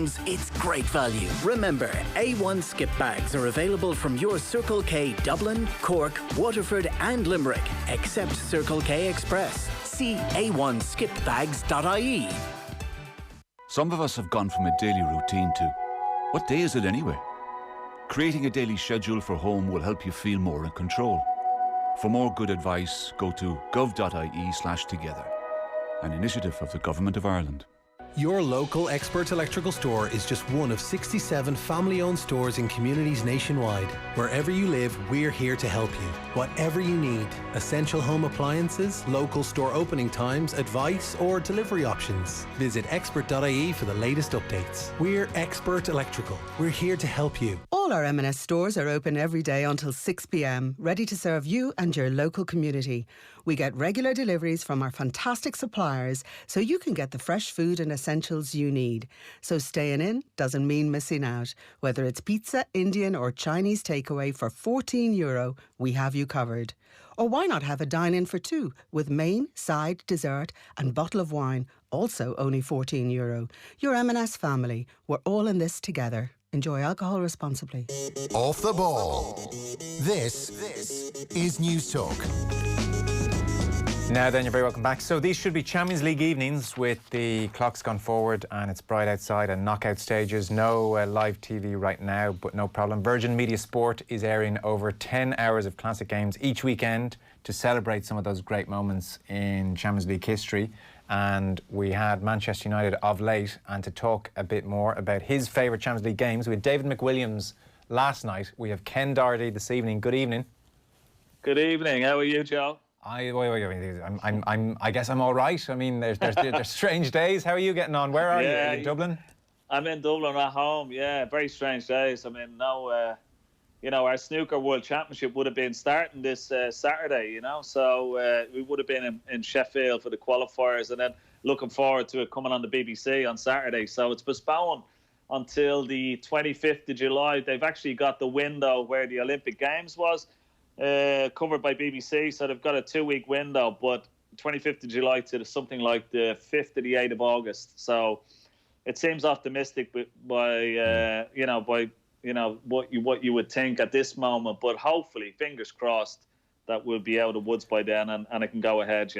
It's great value. Remember, A1 skip bags are available from your Circle K Dublin, Cork, Waterford and Limerick, except Circle K Express. See a1skipbags.ie. Some of us have gone from a daily routine to, what day is it anyway? Creating a daily schedule for home will help you feel more in control. For more good advice, go to gov.ie/together, an initiative of the Government of Ireland. Your local Expert Electrical store is just one of 67 family-owned stores in communities nationwide. Wherever you live, we're here to help you. Whatever you need, essential home appliances, local store opening times, advice or delivery options. Visit expert.ie for the latest updates. We're Expert Electrical. We're here to help you. All our M&S stores are open every day until 6 p.m, ready to serve you and your local community. We get regular deliveries from our fantastic suppliers, so you can get the fresh food and essentials you need. So staying in doesn't mean missing out. Whether it's pizza, Indian or Chinese takeaway for €14, we have you covered. Or why not have a dine-in for two with main, side, dessert and bottle of wine, also only €14. Your M&S family, we're all in this together. Enjoy alcohol responsibly. Off the ball. This is News Talk. Now then, you're very welcome back. So these should be Champions League evenings with the clocks gone forward and it's bright outside and knockout stages. No live TV right now, but no problem. Virgin Media Sport is airing over 10 hours of classic games each weekend to celebrate some of those great moments in Champions League history. And we had Manchester United of late, and to talk a bit more about his favourite Champions League games, we had David McWilliams last night. We have Ken Doherty this evening. Good evening. Good evening. How are you, Joe? I guess I'm all right. I mean, there's strange days. How are you getting on? Where are you? Are you in Dublin? I'm in Dublin at home. Yeah, very strange days. I mean, our Snooker World Championship would have been starting this Saturday, so we would have been in Sheffield for the qualifiers, and then looking forward to it coming on the BBC on Saturday. So it's postponed until the 25th of July. They've actually got the window where the Olympic Games was covered by BBC, so they've got a 2-week window, but 25th of July to something like the 5th to the 8th of August. So it seems optimistic by what you would think at this moment, but hopefully, fingers crossed, that we'll be out of the woods by then and it can go ahead,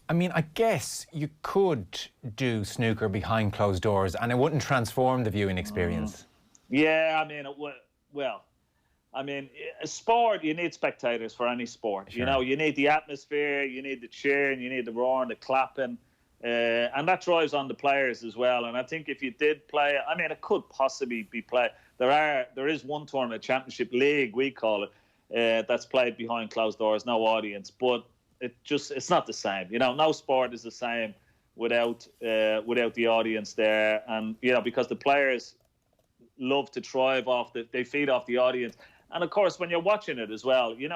I mean, I guess you could do snooker behind closed doors and it wouldn't transform the viewing experience. Yeah, I mean, it would. Well, I mean, a sport, you need spectators for any sport. Sure. You need the atmosphere, you need the cheering, you need the roaring, the clapping, and that drives on the players as well. And I think if you did play, I mean, it could possibly be played. There is one tournament, Championship League, we call it, that's played behind closed doors, no audience. But it's not the same. No sport is the same without the audience there, and because the players love to thrive off they feed off the audience. And of course, when you're watching it as well, you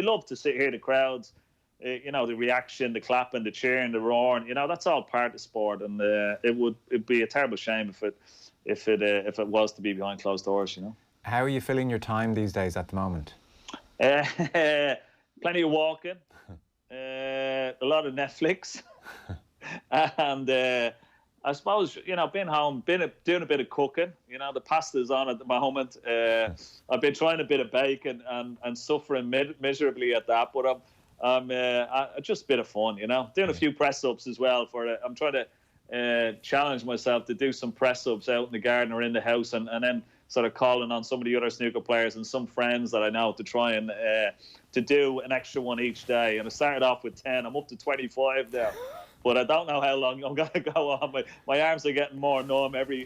love to hear the crowds, the reaction, the clapping, the cheering, the roaring. That's all part of sport, and it'd be a terrible shame if it was to be behind closed doors. How are you filling your time these days at the moment? Plenty of walking, a lot of Netflix, and I suppose, being home, doing a bit of cooking. The pasta's on at the moment. I've been trying a bit of bacon and suffering miserably at that, but I'm just a bit of fun, Doing a few press-ups as well for it. I'm trying to challenge myself to do some press-ups out in the garden or in the house, and then sort of calling on some of the other snooker players and some friends that I know to try and to do an extra one each day. And I started off with 10. I'm up to 25 now. But I don't know how long I'm going to go on. My arms are getting more numb every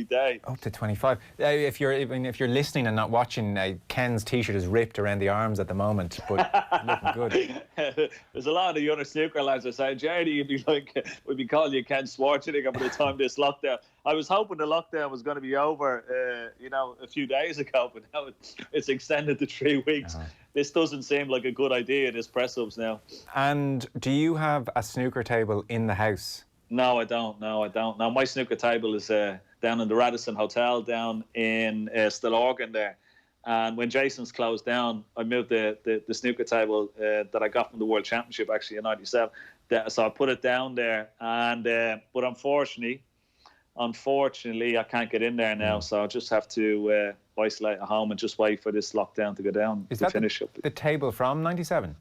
day. Up to 25. If you're listening and not watching, Ken's T-shirt is ripped around the arms at the moment, but looking good. There's a lot of the other snooker lads that say, Jerry, we'd be calling you Ken Schwarzenegger by the time this lockdown. I was hoping the lockdown was going to be over, a few days ago, but now it's extended to 3 weeks. Uh-huh. This doesn't seem like a good idea, this press-ups now. And do you have a snooker table in the house? No, I don't. No, my snooker table is down in the Radisson Hotel down in Stillorgan there. And when Jason's closed down, I moved the snooker table that I got from the World Championship, actually, in '97. So I put it down there. And but unfortunately, unfortunately, I can't get in there now, so I'll just have to isolate at home and just wait for this lockdown to go down to finish up. The table from '97?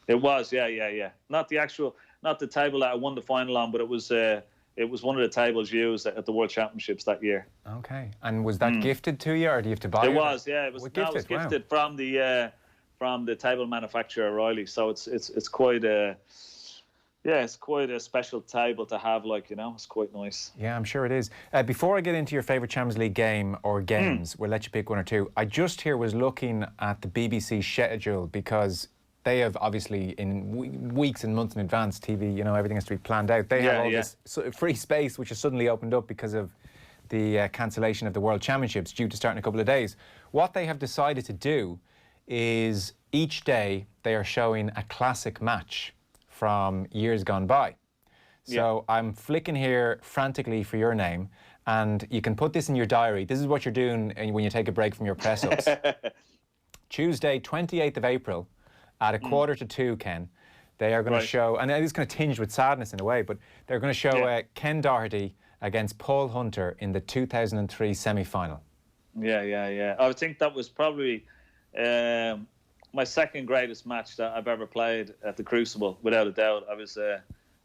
It was, yeah. Not the table that I won the final on, but it was one of the tables used at the World Championships that year. Okay, and was that gifted to you, or do you have to buy it? It was, yeah. It was gifted from the table manufacturer O'Reilly. So it's quite a. Yeah, it's quite a special table to have, it's quite nice. Yeah, I'm sure it is. Before I get into your favourite Champions League game or games, we'll let you pick one or two. I just here was looking at the BBC schedule, because they have obviously in weeks and months in advance, TV, everything has to be planned out. They have all this free space which has suddenly opened up because of the cancellation of the World Championships due to start in a couple of days. What they have decided to do is each day they are showing a classic match from years gone by. So I'm flicking here frantically for your name, and you can put this in your diary. This is what you're doing when you take a break from your press-ups. Tuesday, 28th of April, at 1:45, Ken, they are going to show, and it is kind of tinged with sadness in a way, but they're going to show Ken Doherty against Paul Hunter in the 2003 semi-final. Yeah. I think that was probably my second greatest match that I've ever played at the Crucible, without a doubt. I was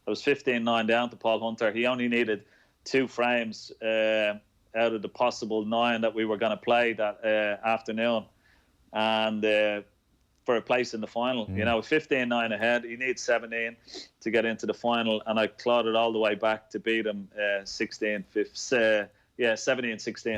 15-9 down to Paul Hunter. He only needed 2 frames out of the possible 9 that we were going to play that afternoon, and for a place in the final. 15-9 ahead. He needs 17 to get into the final, and I clawed it all the way back to beat him 17-16. You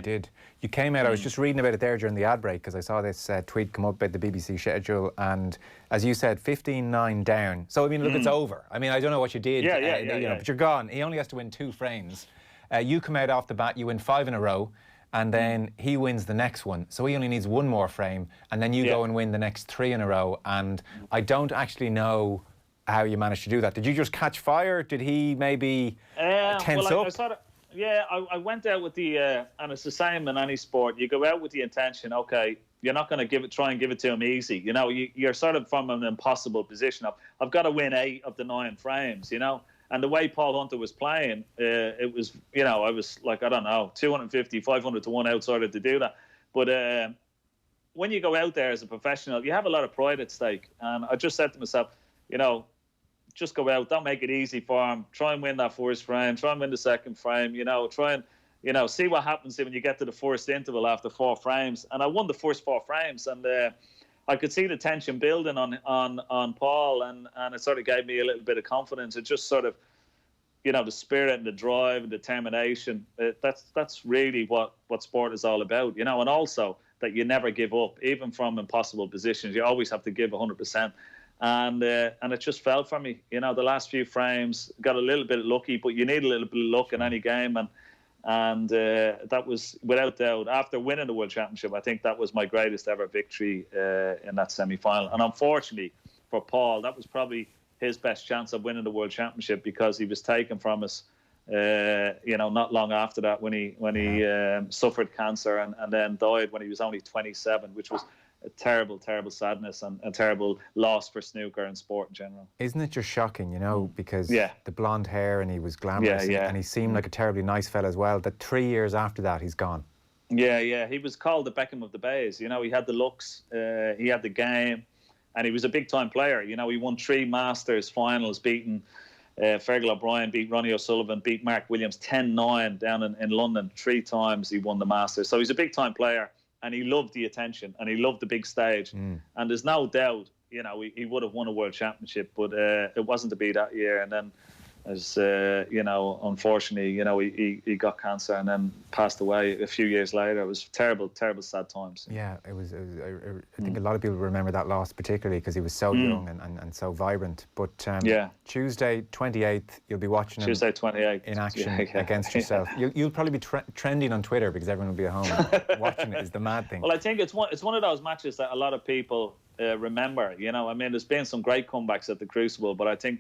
did. You came out, I was just reading about it there during the ad break, because I saw this tweet come up about the BBC schedule, and as you said, 15-9 down. So, look, it's over. I don't know what you did, but you're gone. He only has to win 2 frames. You come out off the bat, you win 5 in a row, and then he wins the next one. So he only needs 1 more frame, and then you go and win the next 3 in a row. And I don't actually know how you managed to do that. Did you just catch fire? Did he maybe tense up? I went out with the, and it's the same in any sport. You go out with the intention, okay, you're not going to try and give it to him easy. You're sort of from an impossible position of, I've got to win 8 of the 9 frames, And the way Paul Hunter was playing, it was, I was like, I don't know, 250, 500 to 1 outsider to do that. But when you go out there as a professional, you have a lot of pride at stake. And I just said to myself, just go out, don't make it easy for him. Try and win that first frame, try and win the second frame, try and, see what happens when you get to the first interval after 4 frames. And I won the first 4 frames, and I could see the tension building on Paul, and it sort of gave me a little bit of confidence. It just sort of, the spirit and the drive and determination, that's really what sport is all about, and also that you never give up, even from impossible positions. You always have to give 100%. And it just fell for me. The last few frames, got a little bit lucky, but you need a little bit of luck in any game. And that was, without doubt, after winning the World Championship, I think that was my greatest ever victory in that semi-final. And unfortunately for Paul, that was probably his best chance of winning the World Championship, because he was taken from us, not long after that, when he suffered cancer and then died when he was only 27, which was a terrible, terrible sadness and a terrible loss for snooker and sport in general. Isn't it just shocking, because the blonde hair, and he was glamorous, and he seemed like a terribly nice fella as well, that 3 years after that he's gone. Yeah, he was called the Beckham of the Bays. He had the looks, he had the game, and he was a big-time player. He won 3 Masters finals, beating Fergal O'Brien, beat Ronnie O'Sullivan, beat Mark Williams 10-9 down in London. 3 times he won the Masters. So he's a big-time player. And he loved the attention, and he loved the big stage. And there's no doubt, he would have won a World Championship, but it wasn't to be that year. And then, as unfortunately, he got cancer and then passed away a few years later. It was terrible, terrible, sad times. Yeah, it was. I think a lot of people remember that loss, particularly because he was so young and so vibrant. But Tuesday 28th, you'll be watching him in action against yourself. You'll probably be trending on Twitter, because everyone will be at home watching it. Is the mad thing. Well, I think it's one of those matches that a lot of people remember. There's been some great comebacks at the Crucible, but I think,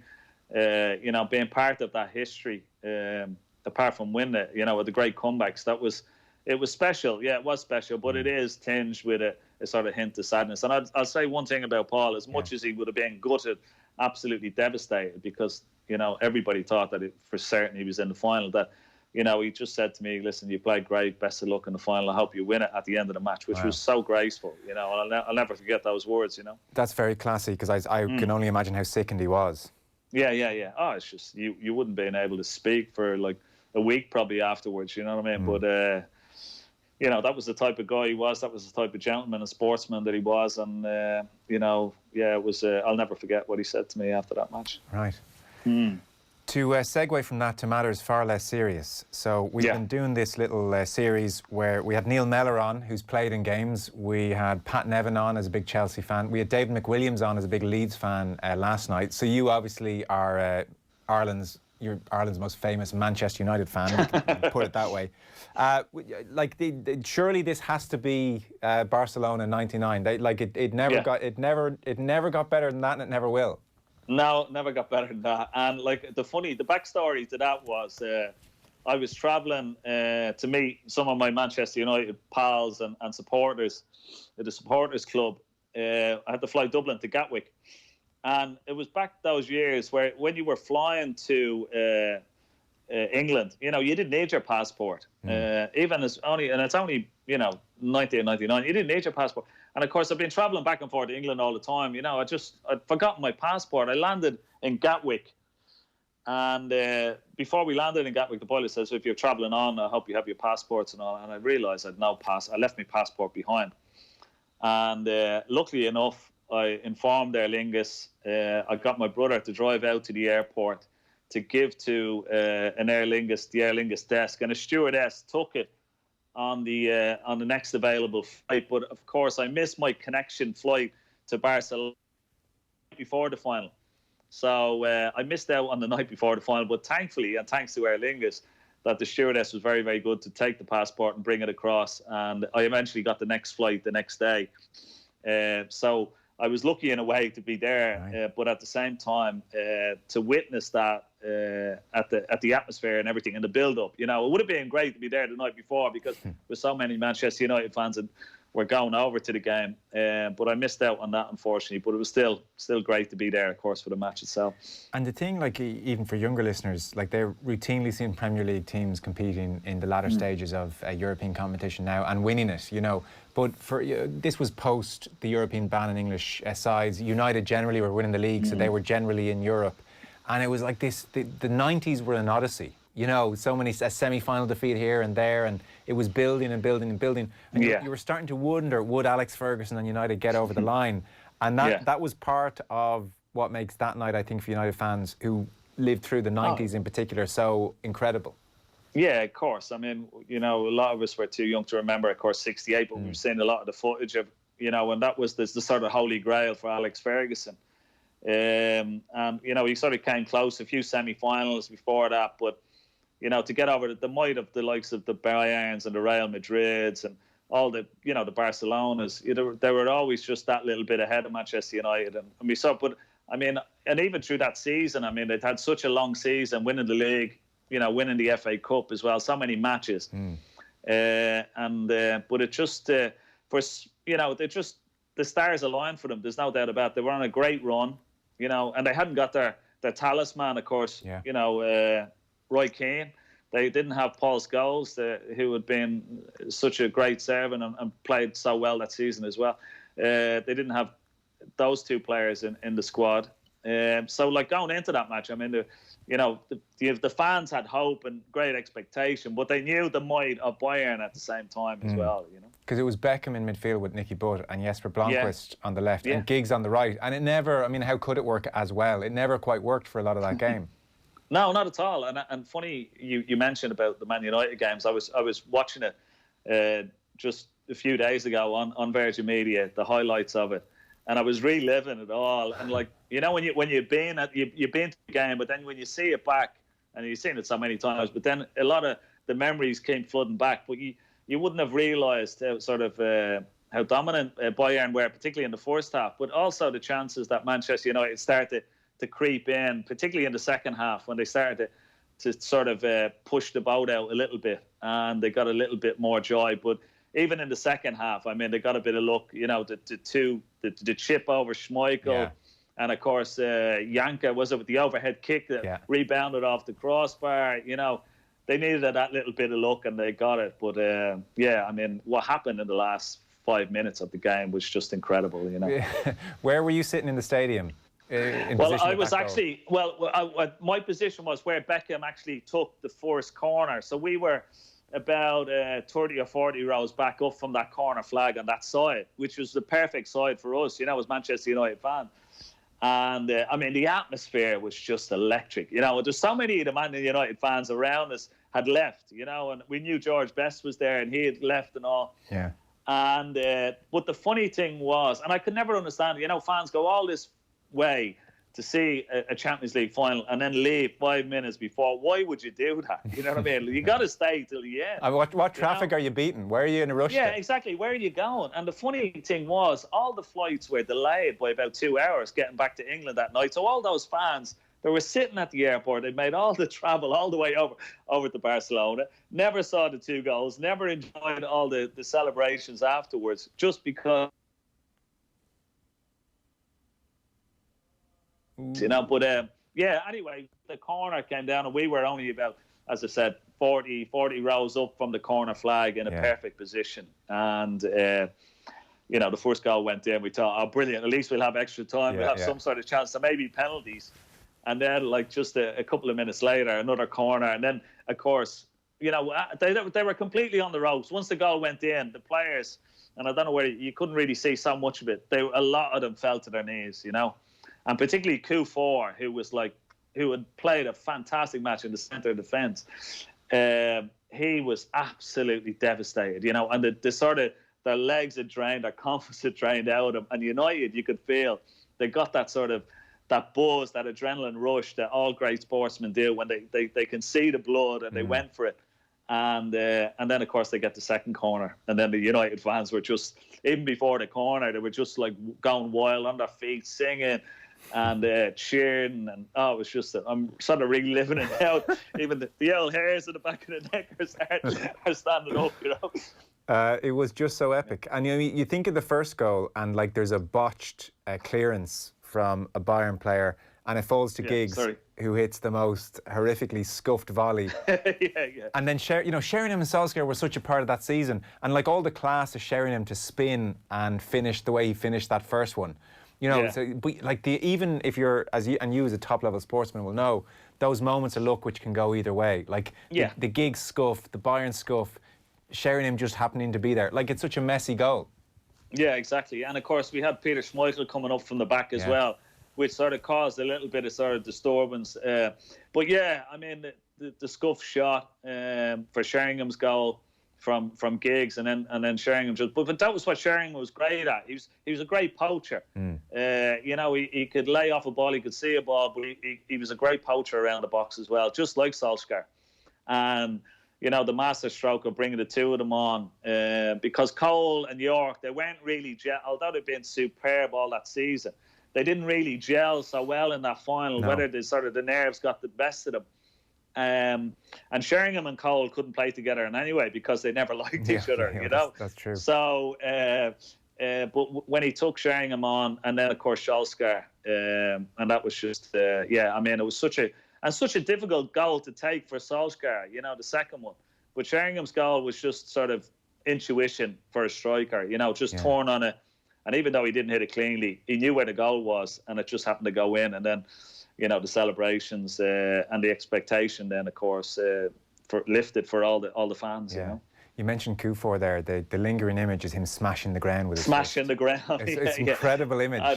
being part of that history, apart from winning it, with the great comebacks, it was special. Yeah, it was special, but it is tinged with a sort of hint of sadness. And I'll say one thing about Paul: as much as he would have been gutted, absolutely devastated, because everybody thought that for certain he was in the final, that you know, he just said to me, listen, you played great, best of luck in the final, I hope you win it at the end of the match, which was so graceful, you know, and I'll never forget those words, you know. That's very classy, because I can only imagine how sickened he was. Yeah. Oh, it's just, you wouldn't be able to speak for like a week probably afterwards, you know what I mean? But, you know, that was the type of guy he was. That was the type of gentleman and sportsman that he was. And, you know, yeah, it was, I'll never forget what he said to me after that match. Right. To segue from that to matters far less serious. So we've been doing this little series where we had Neil Mellor on, who's played in games. We had Pat Nevin on as a big Chelsea fan. We had David McWilliams on as a big Leeds fan last night. So you obviously are Ireland's most famous Manchester United fan, put it that way. Surely this has to be Barcelona '99. It never got better than that, and it never will. No, never got better than that. And like the backstory to that was I was travelling to meet some of my Manchester United pals and supporters at the supporters club. I had to fly Dublin to Gatwick, and it was back those years where when you were flying to England, you know, you didn't need your passport. Even it's only 1999. You didn't need your passport. And of course, I've been travelling back and forth to England all the time. You know, I'd forgotten my passport. I landed in Gatwick, and before we landed in Gatwick, the pilot says, "So if you're travelling on, I hope you have your passports and all." And I realised I'd no pass. I left my passport behind, and luckily enough, I informed Aer Lingus. I got my brother to drive out to the airport to give to the Aer Lingus desk, and a stewardess took it on the next available flight. But of course, I missed my connection flight to Barcelona before the final, so I missed out on the night before the final. But thankfully, and thanks to Aer Lingus, that the stewardess was very, very good to take the passport and bring it across, and I eventually got the next flight the next day. So I was lucky in a way to be there, but at the same time, to witness that at the atmosphere and everything and the build-up, you know, it would have been great to be there the night before because with so many Manchester United fans that were going over to the game, but I missed out on that, unfortunately. But it was still great to be there, of course, for the match itself. And the thing, like, even for younger listeners, like, they're routinely seeing Premier League teams competing in the latter stages of European competition now and winning it, you know. But this was post the European ban on English sides. United generally were winning the league, so they were generally in Europe. And it was like this, the 90s were an odyssey. You know, so many, a semi-final defeat here and there, and it was building and building and building. And you were starting to wonder, would Alex Ferguson and United get over the line? And that was part of what makes that night, I think, for United fans who lived through the 90s in particular, so incredible. Yeah, of course. I mean, you know, a lot of us were too young to remember, of course, 68, but we've seen a lot of the footage of, you know, and that was the sort of holy grail for Alex Ferguson. And, you know, he sort of came close, a few semi-finals before that, but, you know, to get over the might of the likes of the Bayerns and the Real Madrids and all the, you know, the Barcelonas, you know, they were always just that little bit ahead of Manchester United. And we saw, but, I mean, and even through that season, I mean, they'd had such a long season, winning the league, you know, winning the FA Cup as well, so many matches. But it just, for, you know, the stars aligned for them, there's no doubt about it. They were on a great run, you know, and they hadn't got their talisman, of course, you know, Roy Keane. They didn't have Paul Scholes, who had been such a great servant and played so well that season as well. They didn't have those two players in the squad. So, like, going into that match, I mean, the fans had hope and great expectation, but they knew the might of Bayern at the same time as well, you know. Because it was Beckham in midfield with Nicky Butt and Jesper Blomqvist on the left and Giggs on the right. And it never, I mean, how could it work as well? It never quite worked for a lot of that game. No, not at all. And funny, you mentioned about the Man United games. I was watching it just a few days ago on Virgin Media, the highlights of it, and I was reliving it all. And, like, you know, when you've been to the game, but then when you see it back, and you've seen it so many times, but then a lot of the memories came flooding back. But you wouldn't have realised how dominant Bayern were, particularly in the first half, but also the chances that Manchester United started to creep in, particularly in the second half, when they started to sort of push the boat out a little bit, and they got a little bit more joy. But even in the second half, I mean, they got a bit of luck, you know, the chip over Schmeichel, and of course Janka, was it with the overhead kick that rebounded off the crossbar, you know, they needed that little bit of luck and they got it. But yeah, I mean, what happened in the last 5 minutes of the game was just incredible, you know. Yeah. Where were you sitting in the stadium? Well, I was actually, my position was where Beckham actually took the first corner. So we were about 30 or 40 rows back up from that corner flag on that side, which was the perfect side for us, you know, as Manchester United fans. And, I mean, the atmosphere was just electric. You know, there's so many of the Man United fans around us had left, you know, and we knew George Best was there and he had left and all. Yeah. And, but the funny thing was, and I could never understand, you know, fans go all this way to see a Champions League final and then leave 5 minutes before. Why would you do that? You know what I mean? You got to stay till the end. What traffic are you beating? Where are you in a rush? Yeah, exactly. Where are you going? And the funny thing was, all the flights were delayed by about 2 hours getting back to England that night. So all those fans, they were sitting at the airport. They made all the travel all the way over to Barcelona. Never saw the 2 goals. Never enjoyed all the celebrations afterwards, just because. You know, but yeah, anyway, the corner came down and we were only about, as I said, 40 rows up from the corner flag in a perfect position. And, you know, the first goal went in. We thought, oh, brilliant. At least we'll have extra time. We'll have some sort of chance to maybe penalties. And then, like, just a couple of minutes later, another corner. And then, of course, you know, they were completely on the ropes. Once the goal went in, the players, and I don't know where, you couldn't really see so much of it. A lot of them fell to their knees, you know. And particularly Q4, who had played a fantastic match in the centre of defence, he was absolutely devastated, you know. And the sort of their legs had drained, their confidence had drained out of them. And United, you could feel they got that sort of that buzz, that adrenaline rush that all great sportsmen do when they can see the blood and they went for it. And then of course they get the second corner, and then the United fans were just, even before the corner, they were just like going wild on their feet, singing and cheering, and it was just I'm sort of reliving it now. Even the old hairs in the back of the neck are standing up, you know. It was just so epic. And you think of the first goal, and like there's a botched clearance from a Bayern player, and it falls to Giggs, who hits the most horrifically scuffed volley. yeah. And then Sheringham and Solskjaer were such a part of that season, and like all the class of Sheringham to spin and finish the way he finished that first one. You know, so, but like even if you're as you as a top level sportsman will know, those moments of luck which can go either way. Like the Giggs scuff, the Bayern scuff, Sheringham just happening to be there. Like it's such a messy goal. Yeah, exactly. And of course we had Peter Schmeichel coming up from the back as well, which sort of caused a little bit of sort of disturbance. But yeah, I mean the scuff shot for Sheringham's goal from Giggs, and then Sheringham just. But that was what Sheringham was great at. He was a great poacher. You know, he could lay off a ball, he could see a ball, but he was a great poacher around the box as well, just like Solskjaer. And you know, the master stroke of bringing the two of them on, because Cole and York, they weren't really although they've been superb all that season, they didn't really gel so well in that final. Whether the nerves got the best of them. And Sheringham and Cole couldn't play together in any way because they never liked each other, you know. That's true. So, but when he took Sheringham on, and then of course Solskjaer, and that was just, I mean, it was such a difficult goal to take for Solskjaer, you know, the second one. But Sheringham's goal was just sort of intuition for a striker, you know, just turn on it. And even though he didn't hit it cleanly, he knew where the goal was, and it just happened to go in. And then, you know, the celebrations and the expectation then, of course, lifted for all the fans, you know. You mentioned Kufor there. The lingering image is him smashing the ground with his smashing the ground. It's an incredible image. I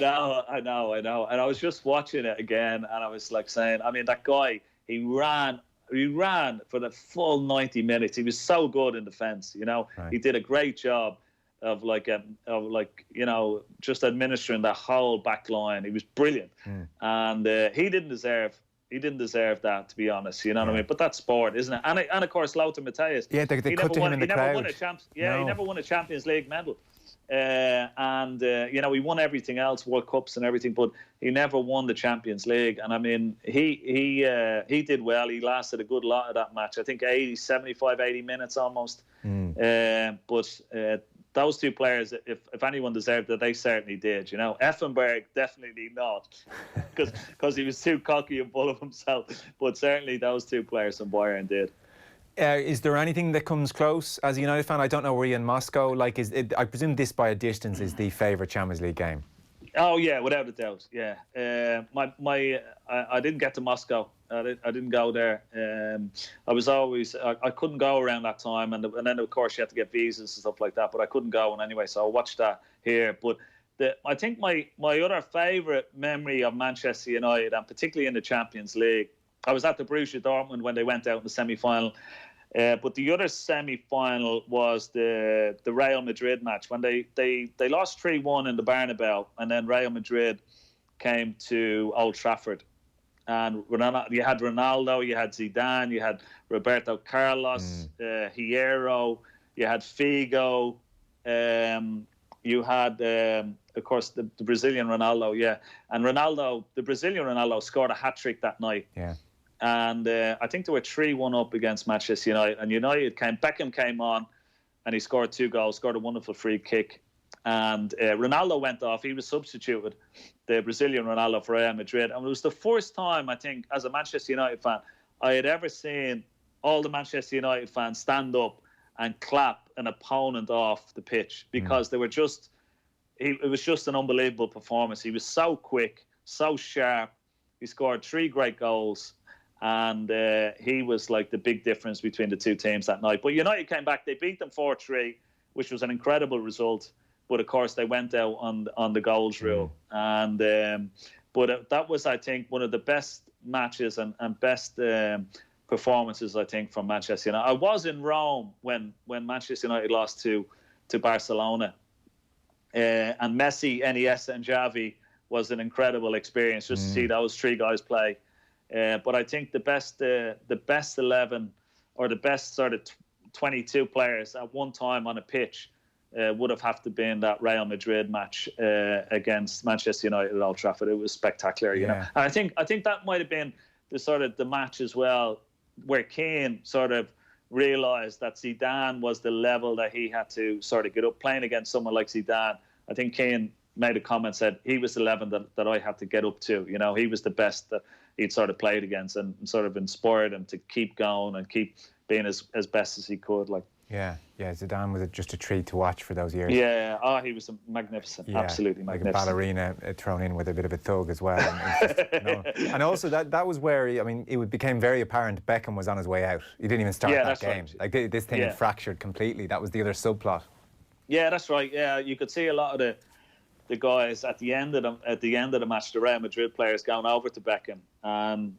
know. And I was just watching it again, and I was like saying, I mean, that guy, he ran for the full 90 minutes. He was so good in defence, you know. He did a great job of you know, just administering that whole back line. He was brilliant, and he didn't deserve that, to be honest. You know what I mean? But that's sport, isn't it? And of course, Lothar Matthäus. Yeah, they cut to him in the crowd. He never won a Champions League medal, and you know, he won everything else, World Cups and everything, but he never won the Champions League. And I mean, he did well. He lasted a good lot of that match. I think 75, 80 minutes almost. But those two players, if anyone deserved it, they certainly did. You know, Effenberg definitely not, because he was too cocky and full of himself. But certainly those two players from Bayern did. Is there anything that comes close as a United fan? I don't know, were you in Moscow? Like, I presume this by a distance is the favourite Champions League game. Oh yeah, without a doubt. Yeah, I didn't get to Moscow. I didn't go there. I was always I couldn't go around that time, and then of course you had to get visas and stuff like that. But I couldn't go, and anyway, so I watched that here. But I think my other favourite memory of Manchester United, and particularly in the Champions League, I was at the Borussia Dortmund when they went out in the semi-final. But the other semi-final was the Real Madrid match when they lost 3-1 in the Bernabeu, and then Real Madrid came to Old Trafford. And you had Ronaldo, you had Zidane, you had Roberto Carlos, Hierro, you had Figo, you had, of course, the Brazilian Ronaldo, yeah. And the Brazilian Ronaldo scored a hat-trick that night. Yeah. And I think they were 3-1 up against Manchester United. And Beckham came on, and he scored 2 goals, scored a wonderful free kick. And Ronaldo went off. He was substituted, the Brazilian Ronaldo, for Real Madrid. And it was the first time, I think, as a Manchester United fan, I had ever seen all the Manchester United fans stand up and clap an opponent off the pitch, because they were it was just an unbelievable performance. He was so quick, so sharp. He scored 3 great goals. And he was like the big difference between the two teams that night. But United came back. They beat them 4-3, which was an incredible result. But, of course, they went out on the goals rule. And that was, I think, one of the best matches and best performances, I think, from Manchester United. I was in Rome when Manchester United lost to Barcelona. And Messi, Iniesta and Xavi was an incredible experience just to see those 3 guys play. But I think the best 11 or the best sort of 22 players at one time on a pitch would have to been that Real Madrid match against Manchester United at Old Trafford. It was spectacular, you know. And I think that might have been the match as well where Kane sort of realised that Zidane was the level that he had to sort of get up. Playing against someone like Zidane, I think Kane made a comment, said he was the level that I had to get up to. You know, he was the best that he'd sort of played against, and sort of inspired him to keep going and keep being as best as he could. Like, yeah, Zidane was just a treat to watch for those years. Yeah, he was magnificent, absolutely magnificent. Like a ballerina thrown in with a bit of a thug as well. And also that was where it became very apparent Beckham was on his way out. He didn't even start that game. Right. Like this thing had fractured completely. That was the other subplot. Yeah, that's right. Yeah, you could see a lot of the guys at the end of the match, the Real Madrid players going over to Beckham, and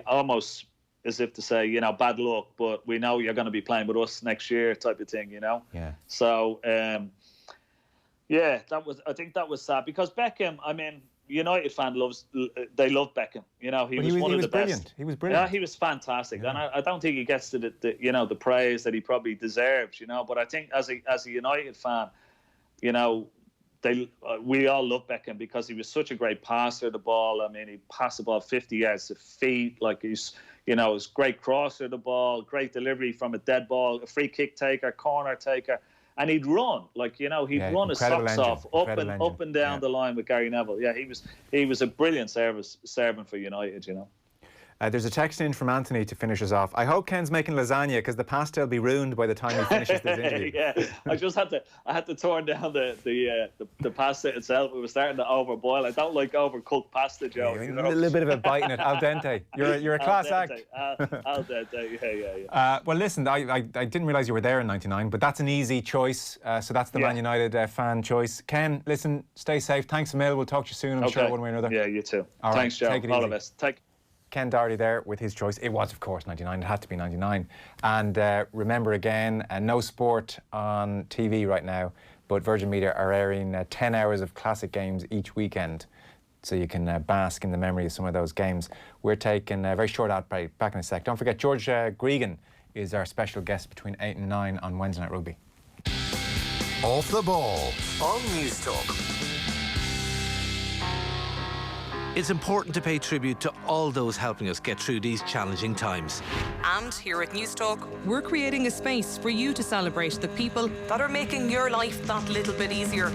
almost as if to say, you know, bad luck, but we know you're going to be playing with us next year, type of thing, you know. Yeah. So, I think that was sad, because Beckham, I mean, United fan loved Beckham. You know, he was one of the best. He was brilliant. Yeah, he was fantastic, and I don't think he gets to the praise that he probably deserves. You know, but I think as a United fan, you know, we all love Beckham because he was such a great passer of the ball. I mean, he passed the ball 50 yards to feet. Like, he's great crosser of the ball, great delivery from a dead ball, a free kick taker, corner taker, and he'd run. Like, you know, he'd run his socks off up and down the line with Gary Neville. Yeah, he was a brilliant servant for United, you know. There's a text in from Anthony to finish us off. I hope Ken's making lasagna, because the pasta will be ruined by the time he finishes this interview. Yeah, I had to turn down the pasta itself. It was starting to overboil. I don't like overcooked pasta, Joe. A little bit of a bite in it. Al dente. You're a class act. Al dente. Yeah. Well, listen, I didn't realise you were there in '99, but that's an easy choice. So that's the Man United fan choice. Ken, listen, stay safe. Thanks a million. We'll talk to you soon, I'm sure, one way or another. Yeah, you too. Thanks, Joe. Take it easy. All the best. Ken Doherty there with his choice. It was, of course, 99. It had to be 99. And remember again, no sport on TV right now, but Virgin Media are airing 10 hours of classic games each weekend, so you can bask in the memory of some of those games. We're taking a very short ad break. Back in a sec. Don't forget, George Gregan is our special guest between 8 and 9 on Wednesday Night Rugby. Off the ball on News Talk. It's important to pay tribute to all those helping us get through these challenging times. And here at News Talk, we're creating a space for you to celebrate the people that are making your life that little bit easier.